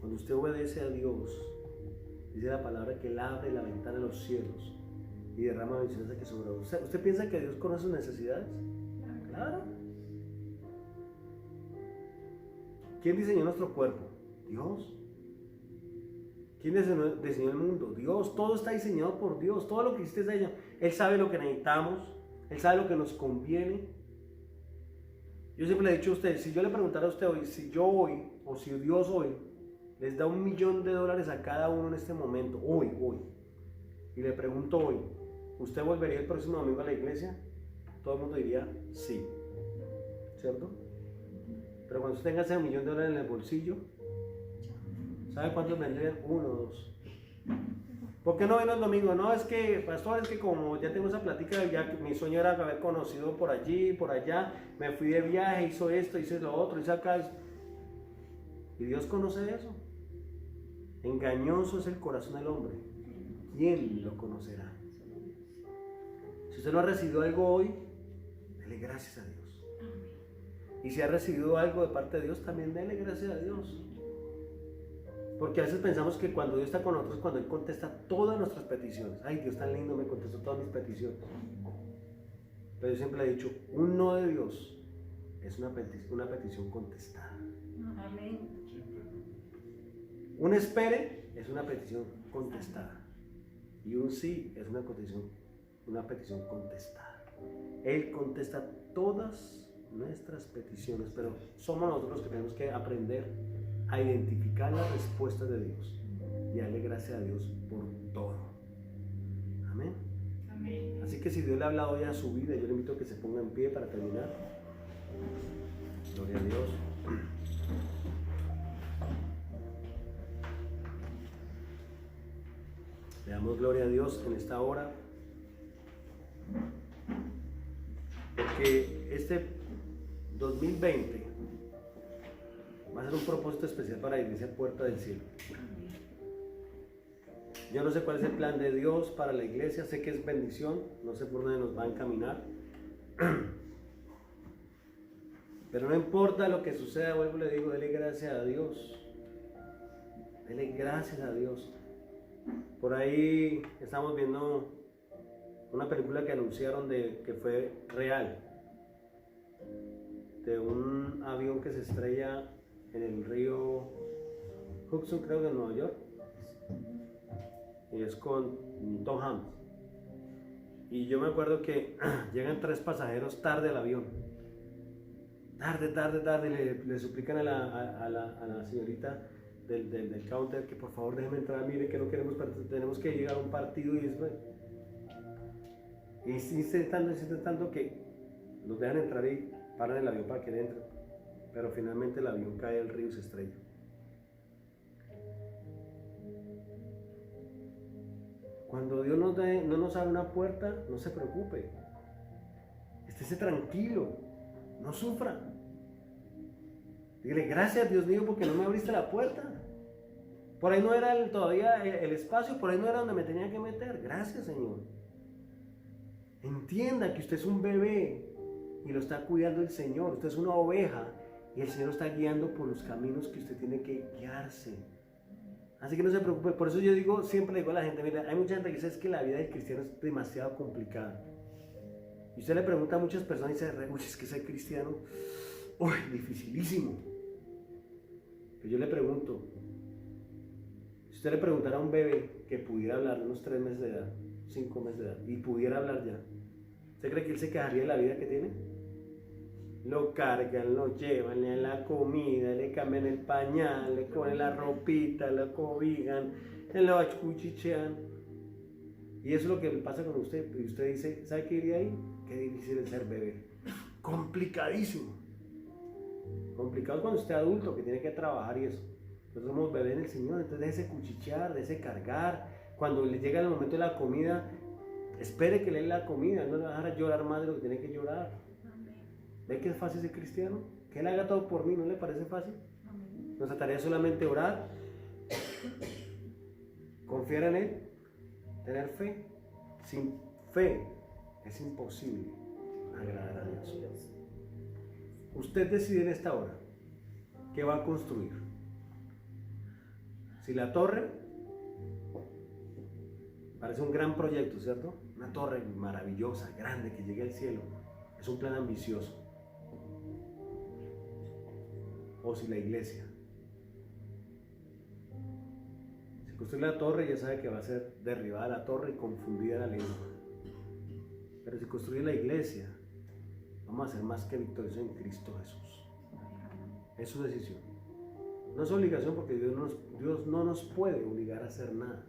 Cuando usted obedece a Dios, dice la palabra que Él abre la ventana de los cielos y derrama bendiciones que sobre usted. ¿Usted piensa que Dios conoce sus necesidades? Claro. ¿Quién diseñó nuestro cuerpo? Dios. ¿Quién diseñó el mundo? Dios. Todo está diseñado por Dios. Todo lo que existe es de ella. Él sabe lo que necesitamos. Él sabe lo que nos conviene. Yo siempre le he dicho a usted, si yo le preguntara a usted hoy, si yo hoy, o si Dios hoy, les da $1 millón a cada uno en este momento, hoy, y le pregunto hoy, ¿usted volvería el próximo domingo a la iglesia? Todo el mundo diría sí, ¿cierto? Pero cuando usted tenga ese $1 millón en el bolsillo, ¿sabe cuántos vendrían? 1 o 2. ¿Por qué no vino el domingo? No, es que, pastor, es que como ya tengo esa plática, ya mi sueño era haber conocido por allí, por allá, me fui de viaje, hizo esto, hice lo otro, hice acá. Y Dios conoce eso. Engañoso es el corazón del hombre. ¿Quién lo conocerá? Si usted no ha recibido algo hoy, dele gracias a Dios. Y si ha recibido algo de parte de Dios, también dele gracias a Dios. Porque a veces pensamos que cuando Dios está con nosotros, cuando Él contesta todas nuestras peticiones. Ay, Dios tan lindo, me contestó todas mis peticiones. Pero yo siempre le he dicho, un no de Dios es una petición contestada.
Amén.
Un espere es una petición contestada. Y un sí es una petición contestada. Él contesta todas nuestras peticiones, pero somos nosotros los que tenemos que aprender a identificar las respuestas de Dios y darle gracias a Dios por todo. Amén.
Amén.
Así que si Dios le ha hablado ya a su vida, yo le invito a que se ponga en pie para terminar. Gloria a Dios. Le damos gloria a Dios en esta hora, porque este 2020 va a ser un propósito especial para la Iglesia Puerta del Cielo. Yo no sé cuál es el plan de Dios para la iglesia, sé que es bendición, no sé por dónde nos va a encaminar, pero no importa lo que suceda, vuelvo y le digo, dele gracias a Dios, dele gracias a Dios. Por ahí estamos viendo una película que anunciaron que fue real, de un avión que se estrella en el río Hudson, creo que en Nueva York, y es con Tom Hanks. Y yo me acuerdo que llegan 3 pasajeros tarde al avión, tarde, le suplican a la señorita del counter que por favor déjeme entrar, mire que no queremos, tenemos que llegar a un partido, y es bueno. Y insiste tanto que nos dejan entrar y paran el avión para que él entre, pero finalmente el avión cae al río y se estrella. Cuando Dios no nos abre una puerta, no se preocupe. Estése tranquilo, no sufra. Dígale, gracias Dios mío porque no me abriste la puerta. Por ahí no era todavía el espacio, por ahí no era donde me tenía que meter. Gracias, Señor. Entienda que usted es un bebé y lo está cuidando el Señor. Usted es una oveja y el Señor lo está guiando por los caminos que usted tiene que guiarse. Así que no se preocupe. Por eso yo digo, siempre le digo a la gente, mira, hay mucha gente que dice es que la vida del cristiano es demasiado complicada. Y usted le pregunta a muchas personas y dice, uy, es que ser cristiano, uy, dificilísimo. Pero yo le pregunto, si usted le preguntara a un bebé que pudiera hablar de unos 3 meses de edad, 5 meses de edad, y pudiera hablar ya, ¿usted cree que él se quejaría de la vida que tiene? Lo cargan, lo llevan, le dan la comida, le cambian el pañal, le ponen la ropita, lo cobijan, le lo acuchichean. Y eso es lo que pasa con usted. Y usted dice, ¿sabe qué diría ahí? Qué difícil es ser bebé. Complicadísimo. Complicado cuando usted es adulto, que tiene que trabajar y eso. Nosotros somos bebés en el Señor, entonces déjese cuchichear, déjese cargar. Cuando le llega el momento de la comida, espere que le dé la comida, no le va a dejar llorar más de lo que tiene que llorar. ¿Ve que es fácil ser cristiano? Que Él haga todo por mí, ¿no le parece fácil? Nuestra tarea es solamente orar, confiar en Él, tener fe. Sin fe es imposible agradar a Dios. Usted decide en esta hora qué va a construir. Si la torre parece un gran proyecto, ¿cierto? Una torre maravillosa, grande, que llegue al cielo. Es un plan ambicioso. O si la iglesia. Si construye la torre, ya sabe que va a ser derribada la torre y confundida la lengua. Pero si construye la iglesia, vamos a ser más que victoriosos en Cristo Jesús. Es su decisión. No es obligación porque Dios no nos puede obligar a hacer nada.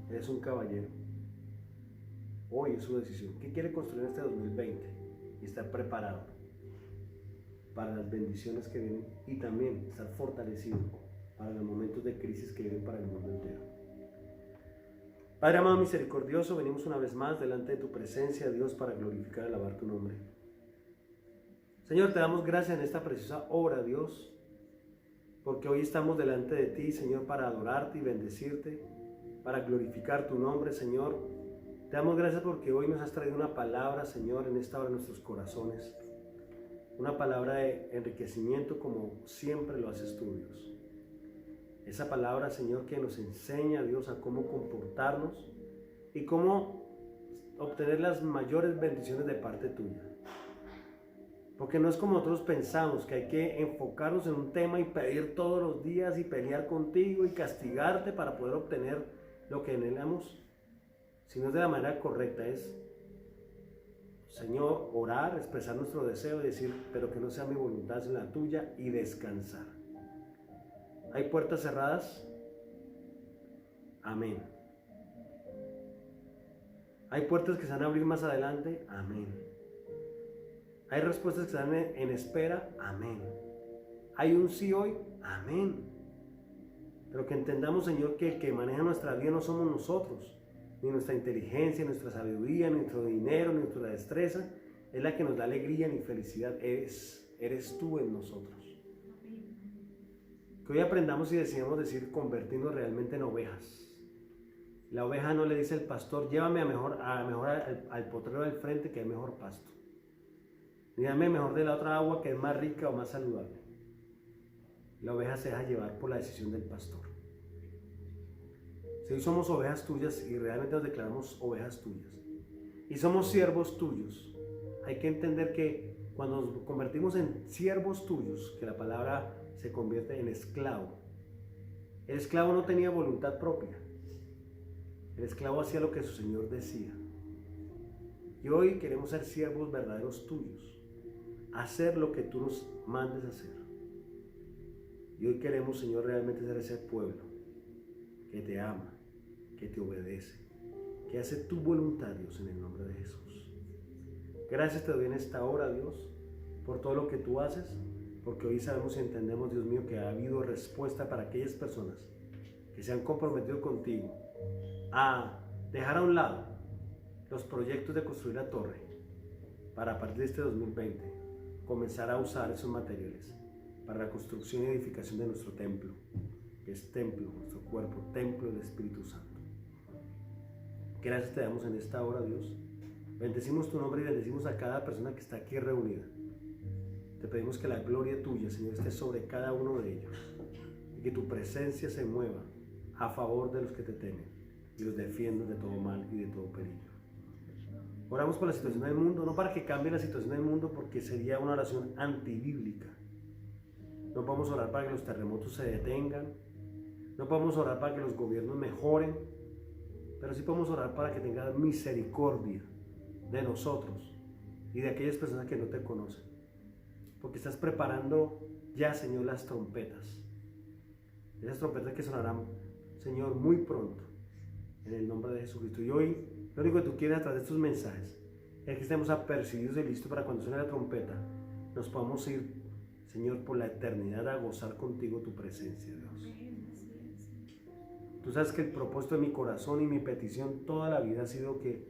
Él es un caballero. Hoy es su decisión. ¿Qué quiere construir en este 2020? Y estar preparado para las bendiciones que vienen y también estar fortalecido para los momentos de crisis que vienen para el mundo entero. Padre amado misericordioso, venimos una vez más delante de tu presencia, Dios, para glorificar y alabar tu nombre. Señor, te damos gracias en esta preciosa hora, Dios, porque hoy estamos delante de ti, Señor, para adorarte y bendecirte, para glorificar tu nombre, Señor. Te damos gracias porque hoy nos has traído una palabra, Señor, en esta hora en nuestros corazones. Una palabra de enriquecimiento como siempre lo haces tú, Dios. Esa palabra, Señor, que nos enseña, Dios, a cómo comportarnos y cómo obtener las mayores bendiciones de parte tuya. Porque no es como nosotros pensamos, que hay que enfocarnos en un tema y pedir todos los días y pelear contigo y castigarte para poder obtener lo que anhelamos. Si no es de la manera correcta, es, Señor, orar, expresar nuestro deseo y decir, pero que no sea mi voluntad, sino la tuya, y descansar. ¿Hay puertas cerradas? Amén. ¿Hay puertas que se van a abrir más adelante? Amén. ¿Hay respuestas que están en espera? Amén. ¿Hay un sí hoy? Amén. Pero que entendamos, Señor, que el que maneja nuestra vida no somos nosotros, ni nuestra inteligencia, nuestra sabiduría, ni nuestro dinero, ni nuestra destreza, es la que nos da alegría ni felicidad, eres tú en nosotros. Que hoy aprendamos y decidamos decir, convertirnos realmente en ovejas. La oveja no le dice al pastor, llévame al potrero del frente que hay mejor pasto. Ni dame mejor de la otra agua que es más rica o más saludable. La oveja se deja llevar por la decisión del pastor. Si hoy somos ovejas tuyas y realmente nos declaramos ovejas tuyas y somos siervos tuyos, hay que entender que cuando nos convertimos en siervos tuyos, que la palabra se convierte en esclavo. El esclavo no tenía voluntad propia. El esclavo hacía lo que su señor decía. Y hoy queremos ser siervos verdaderos tuyos, hacer lo que tú nos mandes hacer. Y hoy queremos, Señor, realmente ser ese pueblo que te ama, que te obedece, que hace tu voluntad, Dios, en el nombre de Jesús. Gracias te doy en esta hora, Dios, por todo lo que tú haces, porque hoy sabemos y entendemos, Dios mío, que ha habido respuesta para aquellas personas que se han comprometido contigo a dejar a un lado los proyectos de construir la torre para a partir de este 2020 comenzar a usar esos materiales para la construcción y edificación de nuestro templo, que es templo, nuestro cuerpo, templo del Espíritu Santo. Gracias te damos en esta hora, Dios. Bendecimos tu nombre y bendecimos a cada persona que está aquí reunida. Te pedimos que la gloria tuya, Señor, esté sobre cada uno de ellos y que tu presencia se mueva a favor de los que te temen y los defiendas de todo mal y de todo peligro. Oramos por la situación del mundo, no para que cambie la situación del mundo, porque sería una oración antibíblica. No podemos orar para que los terremotos se detengan, no podemos orar para que los gobiernos mejoren, pero sí podemos orar para que tengas misericordia de nosotros y de aquellas personas que no te conocen, porque estás preparando ya, Señor, las trompetas, esas trompetas que sonarán, Señor, muy pronto, en el nombre de Jesucristo. Y hoy lo único que tú quieres a través de estos mensajes es que estemos apercibidos y listos para cuando suene la trompeta nos podamos ir, Señor, por la eternidad a gozar contigo tu presencia, Dios. Tú sabes que el propósito de mi corazón y mi petición toda la vida ha sido que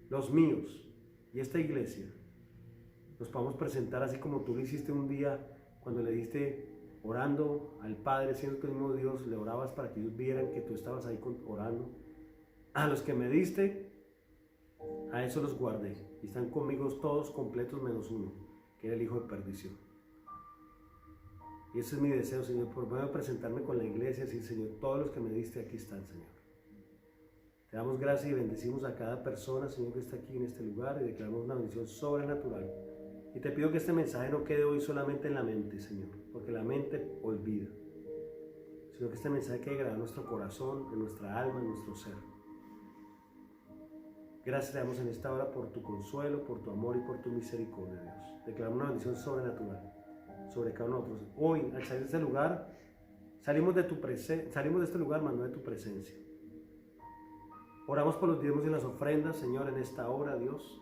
los míos y esta iglesia nos podamos presentar así como tú lo hiciste un día cuando le diste orando al Padre, siendo tú el mismo Dios, le orabas para que ellos vieran que tú estabas ahí orando. A los que me diste, a eso los guardé y están conmigo todos completos menos uno, que era el hijo de perdición. Y ese es mi deseo, Señor, por medio de presentarme con la iglesia y decir, Señor, todos los que me diste aquí están, Señor. Te damos gracias y bendecimos a cada persona, Señor, que está aquí en este lugar, y declaramos una bendición sobrenatural. Y te pido que este mensaje no quede hoy solamente en la mente, Señor, porque la mente olvida, sino que este mensaje quede grabado en nuestro corazón, en nuestra alma, en nuestro ser. Gracias te damos en esta hora por tu consuelo, por tu amor y por tu misericordia, Dios. Declaramos una bendición sobrenatural sobre cada uno de nosotros. Hoy, al salir de este lugar, salimos de este lugar, mandó de tu presencia. Oramos por los diezmos y las ofrendas, Señor, en esta hora, Dios.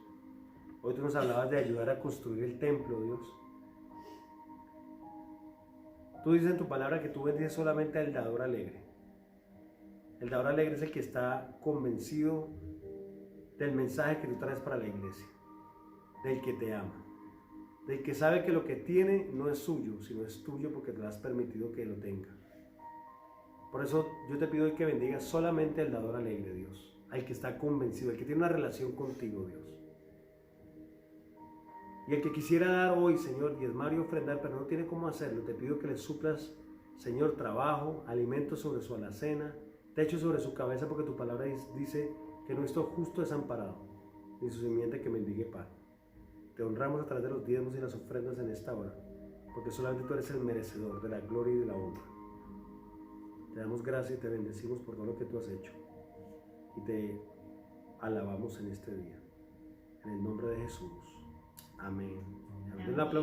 Hoy tú nos hablabas de ayudar a construir el templo, Dios. Tú dices en tu palabra que tú bendices solamente al dador alegre. El dador alegre es el que está convencido del mensaje que tú traes para la iglesia, del que te ama, del que sabe que lo que tiene no es suyo, sino es tuyo porque te has permitido que lo tenga. Por eso yo te pido hoy que bendigas solamente al dador alegre, Dios, al que está convencido, al que tiene una relación contigo, Dios. Y el que quisiera dar hoy, Señor, diezmar y ofrendar, pero no tiene cómo hacerlo, te pido que le suplas, Señor, trabajo, alimento sobre su alacena, techo sobre su cabeza, porque tu palabra dice que nuestro justo es amparado, ni su simiente que mendigue pan. Te honramos a través de los diezmos y las ofrendas en esta hora, porque solamente tú eres el merecedor de la gloria y de la honra. Te damos gracias y te bendecimos por todo lo que tú has hecho. Y te alabamos en este día. En el nombre de Jesús. Amén. Un aplauso.